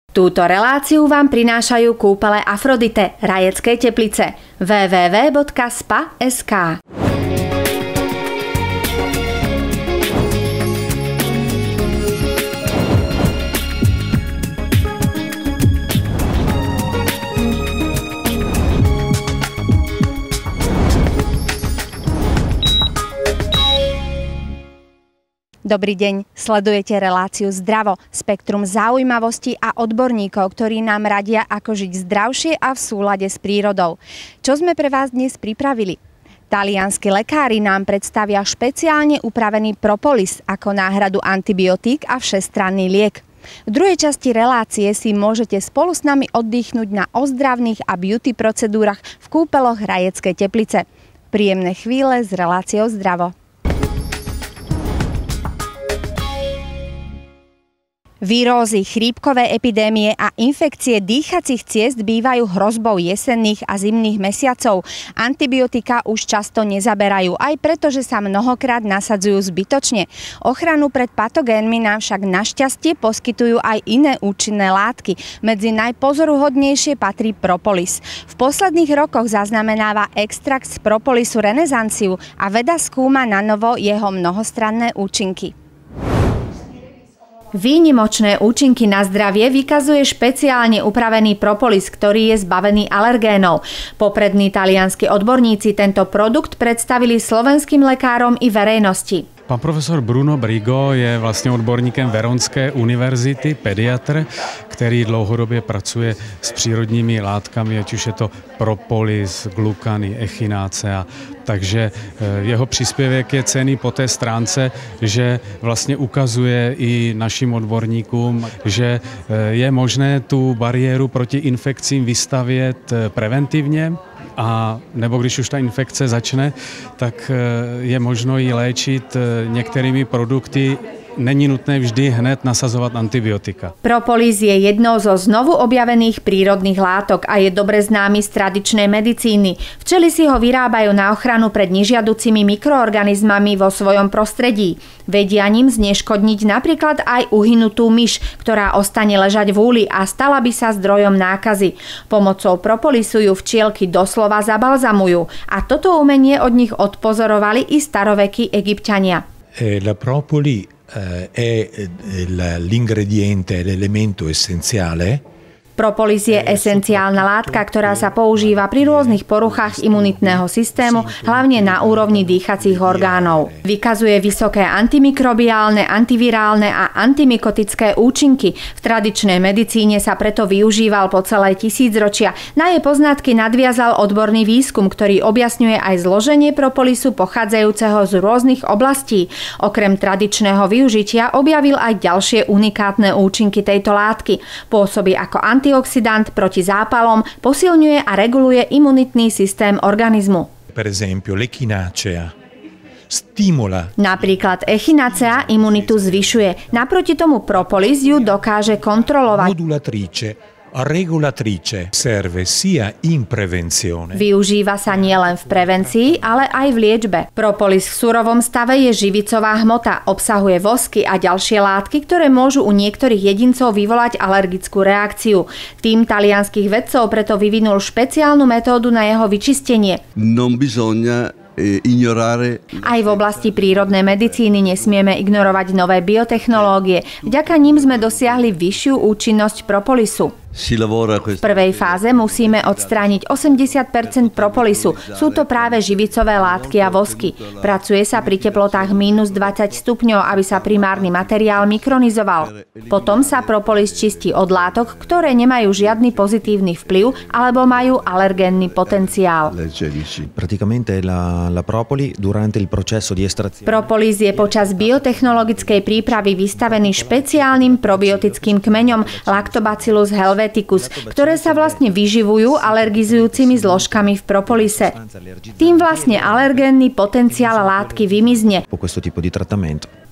Túto reláciu vám prinášajú kúpele Afrodite, Rajeckej Teplice. www.spa.sk. Dobrý deň, sledujete reláciu Zdravo, spektrum zaujímavostí a odborníkov, ktorí nám radia, ako žiť zdravšie a v súlade s prírodou. Čo sme pre vás dnes pripravili? Talianski lekári nám predstavia špeciálne upravený propolis ako náhradu antibiotík a všestranný liek. V druhej časti relácie si môžete spolu s nami oddychnúť na ozdravných a beauty procedúrach v kúpeloch Rajeckej Teplice. Príjemné chvíle s reláciou Zdravo. Vírózy, chrípkové epidémie a infekcie dýchacích ciest bývajú hrozbou jesenných a zimných mesiacov. Antibiotika už často nezaberajú, aj preto, že sa mnohokrát nasadzujú zbytočne. Ochranu pred patogénmi nám však našťastie poskytujú aj iné účinné látky. Medzi najpozoruhodnejšie patrí propolis. V posledných rokoch zaznamenáva extrakt z propolisu renesanciu a veda skúma na novo jeho mnohostranné účinky. Výnimočné účinky na zdravie vykazuje špeciálne upravený propolis, ktorý je zbavený alergénov. Poprední talianski odborníci tento produkt predstavili slovenským lekárom i verejnosti. Pán profesor Bruno Brigo je vlastne odborníkem Veronské univerzity, pediatr, ktorý dlouhodobě pracuje s přírodními látkami, ať už je to propolis, glukany, echinacea. Takže jeho příspěvek je cenný po té stránce, že vlastně ukazuje i našim odborníkům, že je možné tu bariéru proti infekcím vystavět preventivně, a nebo když už ta infekce začne, tak je možno ji léčit některými produkty. Není nutné vždy hned nasazovať antibiotika. Propolis je jednou zo znovu objavených prírodných látok a je dobre známy z tradičnej medicíny. Včely si ho vyrábajú na ochranu pred nežiaducimi mikroorganizmami vo svojom prostredí. Vedia ním zneškodniť napríklad aj uhynutú myš, ktorá ostane ležať v úli a stala by sa zdrojom nákazy. Pomocou propolisu ju včielky doslova zabalzamujú a toto umenie od nich odpozorovali i starovekí Egypťania. La propoli è l'ingrediente, l'elemento essenziale. Propolis je esenciálna látka, ktorá sa používa pri rôznych poruchách imunitného systému, hlavne na úrovni dýchacích orgánov. Vykazuje vysoké antimikrobiálne, antivirálne a antimykotické účinky. V tradičnej medicíne sa preto využíval po celé tisícročia. Na jej poznatky nadviazal odborný výskum, ktorý objasňuje aj zloženie propolisu pochádzajúceho z rôznych oblastí. Okrem tradičného využitia objavil aj ďalšie unikátne účinky tejto látky. Pôsobí ako antioxidant proti zápalom, posilňuje a reguluje imunitný systém organizmu. Per esempio, l'echinacea stimola. Napríklad echinacea imunitu zvyšuje. Naproti tomu propolis ju dokáže kontrolovať. Modulatrice, regolatrice, serve sia in prevenzione. Využíva sa nielen v prevencii, ale aj v liečbe. Propolis v surovom stave je živicová hmota, obsahuje vosky a ďalšie látky, ktoré môžu u niektorých jedincov vyvolať alergickú reakciu. Tým talianskych vedcov preto vyvinul špeciálnu metódu na jeho vyčistenie. Non bisogna Aj v oblasti prírodnej medicíny nesmieme ignorovať nové biotechnológie. Vďaka nim sme dosiahli vyššiu účinnosť propolisu. V prvej fáze musíme odstrániť 80% propolisu. Sú to práve živicové látky a vosky. Pracuje sa pri teplotách -20 stupňov, aby sa primárny materiál mikronizoval. Potom sa propolis čistí od látok, ktoré nemajú žiadny pozitívny vplyv alebo majú alergénny potenciál. Propolis je počas biotechnologickej prípravy vystavený špeciálnym probiotickým kmeňom Lactobacillus helveticus, ktoré sa vlastne vyživujú alergizujúcimi zložkami v propolise. Tým vlastne alergénny potenciál látky vymizne.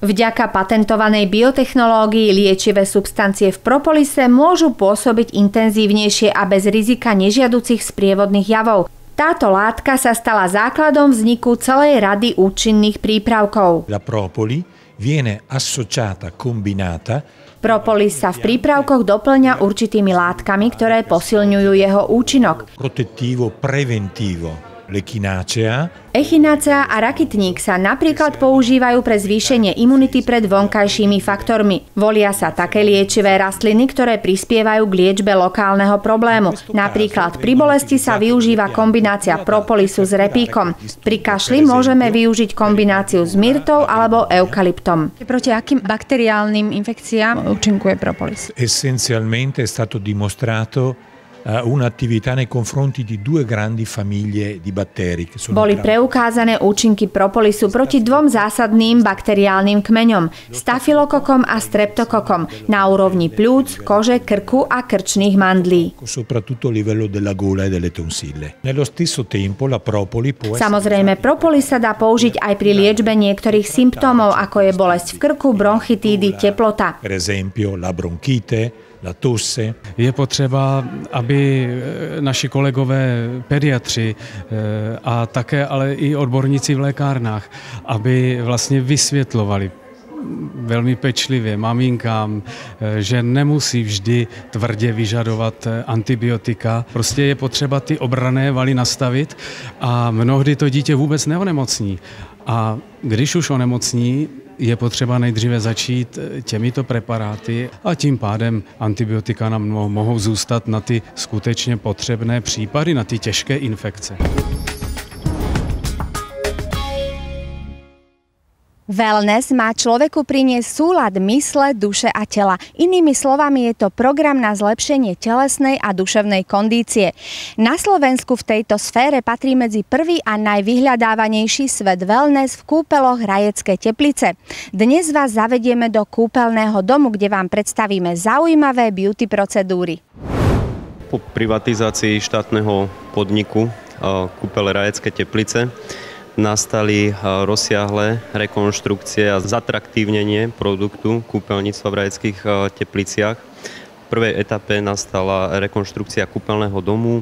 Vďaka patentovanej biotechnológii liečivé substancie v propolise môžu pôsobiť intenzívnejšie a bez rizika nežiaducich sprievodných javov. Táto látka sa stala základom vzniku celej rady účinných prípravkov. La propoli viene associata, combinata Propolis sa v prípravkoch doplňa určitými látkami, ktoré posilňujú jeho účinok. Protettivo preventivo. L'echinacea. Echinacea a rakitník sa napríklad používajú pre zvýšenie imunity pred vonkajšími faktormi. Volia sa také liečivé rastliny, ktoré prispievajú k liečbe lokálneho problému. Napríklad pri bolesti sa využíva kombinácia propolisu s repíkom. Pri kašli môžeme využiť kombináciu s myrtou alebo eukalyptom. Proti akým bakteriálnym infekciám účinkuje propolis? Essenzialmente è stato dimostrato un'attività nei confronti di due grandi famiglie di batteri. Boli preukázané účinky propolisu proti dvom zásadným bakteriálnym kmeňom, stafilokokom a streptokokom, na úrovni pľúc, kože, krku a krčných mandlí. Soprattutto a livello della gola e delle tonsille. Nello stesso tempo la propoli può Samozrejme, propolis sa dá použiť aj pri liečbe niektorých symptómov, ako je bolesť v krku, bronchitídy, teplota. Per esempio la bronchite, la tosse. Je potřeba, aby naši kolegové pediatři a také ale i odborníci v lékárnách, aby vlastně vysvětlovali velmi pečlivě maminkám, že nemusí vždy tvrdě vyžadovat antibiotika. Prostě je potřeba ty obranné valy nastavit a mnohdy to dítě vůbec neonemocní. A když už onemocní, je potřeba nejdříve začít těmito preparáty a tím pádem antibiotika nám mohou zůstat na ty skutečně potřebné případy, na ty těžké infekce. Wellness má človeku priniesť súlad mysle, duše a tela. Inými slovami je to program na zlepšenie telesnej a duševnej kondície. Na Slovensku v tejto sfére patrí medzi prvý a najvyhľadávanejší svet wellness v kúpeloch Rajecké Teplice. Dnes vás zavedieme do kúpeľného domu, kde vám predstavíme zaujímavé beauty procedúry. Po privatizácii štátneho podniku kúpele Rajecké Teplice nastali rozsiahle rekonštrukcie a zatraktívnenie produktu kúpeľníctva v Rajeckých Tepliciach. V prvej etape nastala rekonštrukcia kúpeľného domu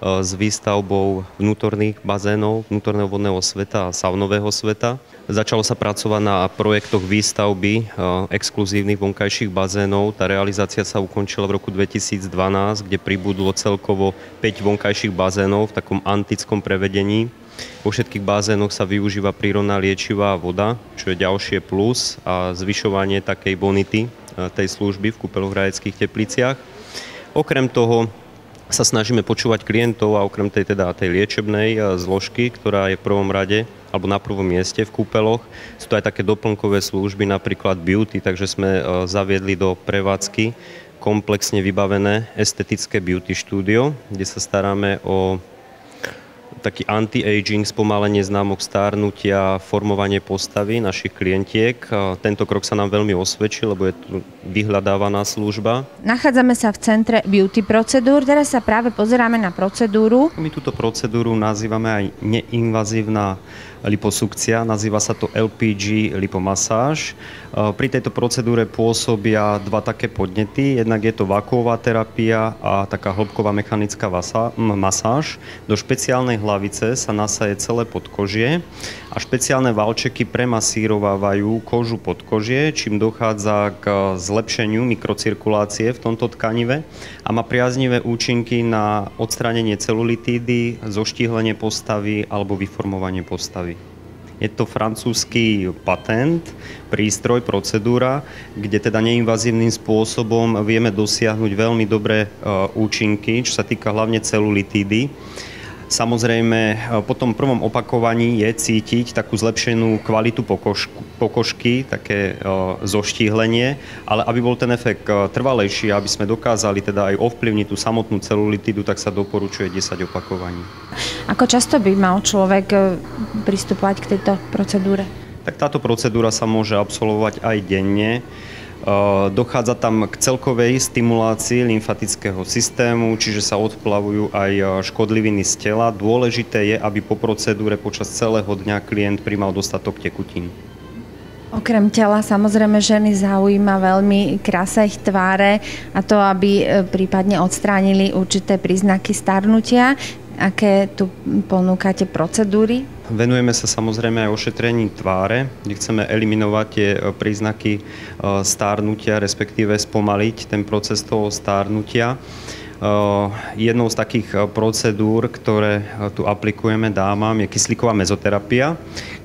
s výstavbou vnútorných bazénov, vnútorného vodného sveta a saunového sveta. Začalo sa pracovať na projektoch výstavby exkluzívnych vonkajších bazénov. Tá realizácia sa ukončila v roku 2012, kde pribudlo celkovo 5 vonkajších bazénov v takom antickom prevedení. Vo všetkých bazénoch sa využíva prírodná liečivá voda, čo je ďalšie plus a zvyšovanie takej bonity tej služby v kúpeľoch Rajeckých Tepliciach. Okrem toho sa snažíme počúvať klientov a okrem tej liečebnej zložky, ktorá je v prvom rade alebo na prvom mieste v kúpeľoch, sú to aj také doplnkové služby, napríklad beauty, takže sme zaviedli do prevádzky komplexne vybavené estetické beauty štúdio, kde sa staráme o taký anti-aging, spomalenie známok stárnutia, formovanie postavy našich klientiek. Tento krok sa nám veľmi osvedčil, lebo je tu vyhľadávaná služba. Nachádzame sa v centre beauty procedúr. Teraz sa práve pozeráme na procedúru. My túto procedúru nazývame aj neinvazívna liposukcia, nazýva sa to LPG lipomasáž. Pri tejto procedúre pôsobia dva také podnety. Jednak je to vakuová terapia a taká hĺbková mechanická masáž. Do špeciálnej hlavice sa nasaje celé podkožie a špeciálne valčeky premasírovávajú kožu podkožie, čím dochádza k zlepšeniu mikrocirkulácie v tomto tkanive a má priaznivé účinky na odstránenie celulitídy, zoštíhlenie postavy alebo vyformovanie postavy. Je to francúzsky patent, prístroj, procedúra, kde teda neinvazívnym spôsobom vieme dosiahnuť veľmi dobré účinky, čo sa týka hlavne celulitídy. Samozrejme, po tom prvom opakovaní je cítiť takú zlepšenú kvalitu pokožky, také zoštíhlenie, ale aby bol ten efekt trvalejší, aby sme dokázali teda aj ovplyvniť tú samotnú celulitídu, tak sa doporučuje 10 opakovaní. Ako často by mal človek pristupovať k tejto procedúre? Tak táto procedúra sa môže absolvovať aj denne. Dochádza tam k celkovej stimulácii lymfatického systému, čiže sa odplavujú aj škodliviny z tela. Dôležité je, aby po procedúre počas celého dňa klient prijímal dostatok tekutín. Okrem tela samozrejme ženy zaujíma veľmi krása ich tváre a to, aby prípadne odstránili určité príznaky starnutia. Aké tu ponúkate procedúry? Venujeme sa samozrejme aj ošetrení tváre, kde chceme eliminovať tie príznaky stárnutia, respektíve spomaliť ten proces toho stárnutia. Jednou z takých procedúr, ktoré tu aplikujeme dámam, je kyslíková mezoterapia,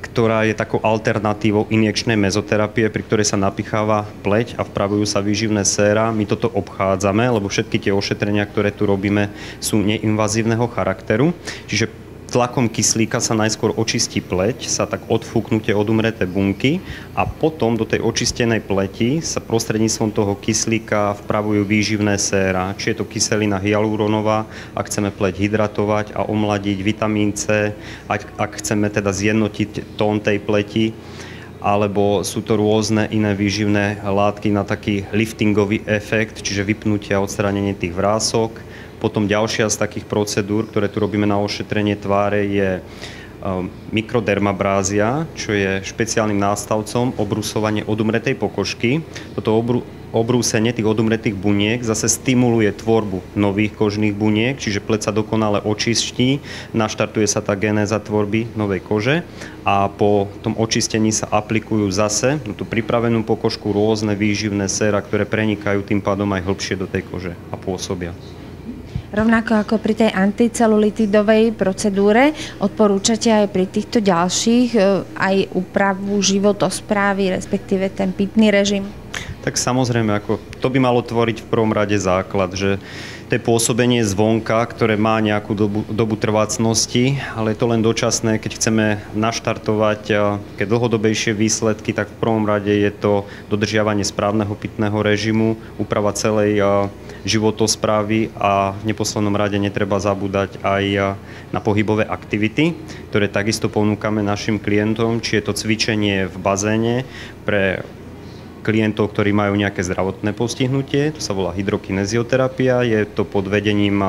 ktorá je takou alternatívou injekčnej mezoterapie, pri ktorej sa napicháva pleť a vpravujú sa výživné séra. My toto obchádzame, lebo všetky tie ošetrenia, ktoré tu robíme, sú neinvazívneho charakteru. Čiže tlakom kyslíka sa najskôr očistí pleť, sa tak odfúknú tie odumreté bunky a potom do tej očistenej pleti sa prostredníctvom toho kyslíka vpravujú výživné séra. Či je to kyselina hyaluronová, ak chceme pleť hydratovať a omladiť, vitamín C, ak chceme teda zjednotiť tón tej pleti, alebo sú to rôzne iné výživné látky na taký liftingový efekt, čiže vypnutie a odstránenie tých vrások. Potom ďalšia z takých procedúr, ktoré tu robíme na ošetrenie tváre, je mikrodermabrázia, čo je špeciálnym nástavcom obrusovanie odumretej pokožky. Toto obrúsenie tých odumretých buniek zase stimuluje tvorbu nových kožných buniek, čiže pleť sa dokonale očistí, naštartuje sa tá genéza tvorby novej kože a po tom očistení sa aplikujú zase na tú pripravenú pokožku rôzne výživné séra, ktoré prenikajú tým pádom aj hlbšie do tej kože a pôsobia. Rovnako ako pri tej anticelulitidovej procedúre, odporúčate aj pri týchto ďalších aj úpravu životosprávy, respektíve ten pitný režim? Tak samozrejme, to by malo tvoriť v prvom rade základ, že to je pôsobenie zvonka, ktoré má nejakú dobu trvácnosti, ale je to len dočasné. Keď chceme naštartovať keď dlhodobejšie výsledky, tak v prvom rade je to dodržiavanie správneho pitného režimu, úprava celej životosprávy a v neposlednom rade netreba zabúdať aj na pohybové aktivity, ktoré takisto ponúkame našim klientom, či je to cvičenie v bazéne pre klientov, ktorí majú nejaké zdravotné postihnutie, to sa volá hydrokinezioterapia, je to pod vedením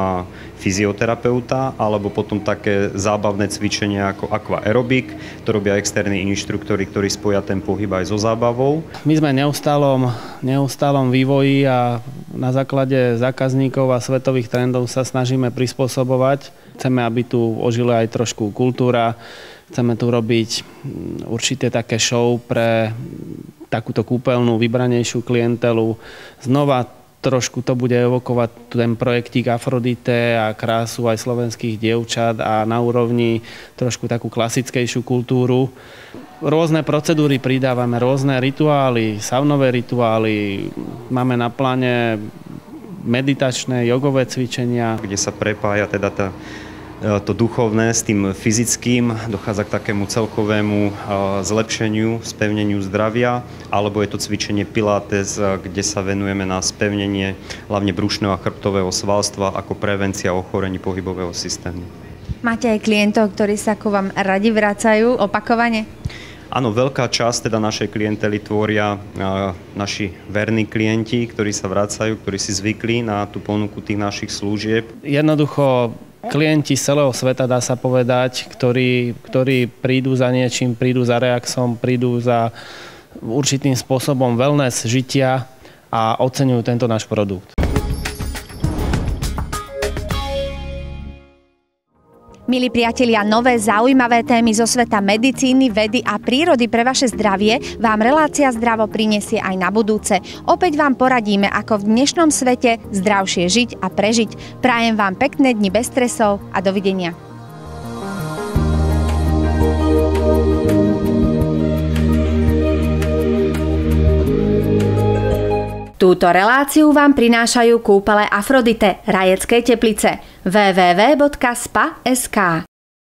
fyzioterapeuta, alebo potom také zábavné cvičenia ako aquaerobik, to robia externí inštruktori, ktorí spoja ten pohyb aj so zábavou. My sme neustálom vývoji a na základe zákazníkov a svetových trendov sa snažíme prispôsobovať. Chceme, aby tu ožila aj trošku kultúra, chceme tu robiť určité také show pre takúto kúpeľnú, vybranejšiu klientelu. Znova trošku to bude evokovať ten projektík Afrodite a krásu aj slovenských dievčat a na úrovni trošku takú klasickejšiu kultúru. Rôzne procedúry pridávame, rôzne rituály, saunové rituály. Máme na pláne meditačné, jogové cvičenia. Kde sa prepája teda to duchovné s tým fyzickým, dochádza k takému celkovému zlepšeniu, spevneniu zdravia, alebo je to cvičenie Pilates, kde sa venujeme na spevnenie hlavne brušného a chrbtového svalstva ako prevencia ochorení pohybového systému. Máte aj klientov, ktorí sa ku vám radi vracajú opakovane? Áno, veľká časť teda našej klientely tvoria naši verní klienti, ktorí sa vracajú, ktorí si zvykli na tú ponuku tých našich služieb. Jednoducho klienti z celého sveta, dá sa povedať, ktorí prídu za niečím, prídu za Reaxom, prídu za určitým spôsobom wellness žitia a oceňujú tento náš produkt. Milí priatelia, nové zaujímavé témy zo sveta medicíny, vedy a prírody pre vaše zdravie vám relácia Zdravo prinesie aj na budúce. Opäť vám poradíme, ako v dnešnom svete zdravšie žiť a prežiť. Prajem vám pekné dni bez stresov a dovidenia. Túto reláciu vám prinášajú kúpele Afrodite, Rajeckej Teplice. www.spa.sk